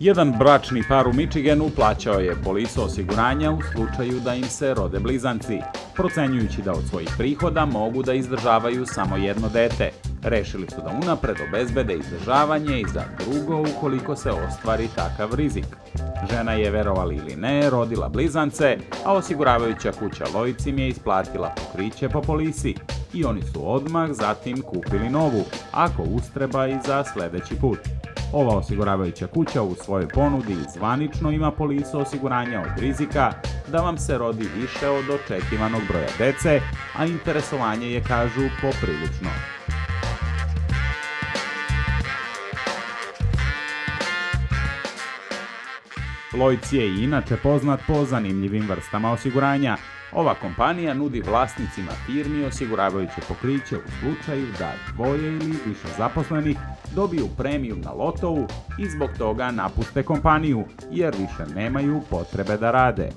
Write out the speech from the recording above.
Jedan bračni par u Michiganu plaćao je polisu osiguranja u slučaju da im se rode blizanci, procenjujući da od svojih prihoda mogu da izdržavaju samo jedno dete. Rešili su da unapred obezbede izdržavanje i za drugo ukoliko se ostvari takav rizik. Žena je, verovali ili ne, rodila blizance, a osiguravajuća kuća Lloyds im je isplatila pokriće po polisi i oni su odmah zatim kupili novu, ako ustreba i za sledeći put. Ova osiguravajuća kuća u svojoj ponudi zvanično ima polisu osiguranja od rizika da vam se rodi više od očekivanog broja dece, a interesovanje je, kažu, poprilično. Lloyds je inače poznat po zanimljivim vrstama osiguranja. Ova kompanija nudi vlasnicima firmi osiguravajuće pokriće u slučaju da dvoje ili više zaposlenih dobiju premiju na lotovu i zbog toga napuste kompaniju, jer više nemaju potrebe da rade.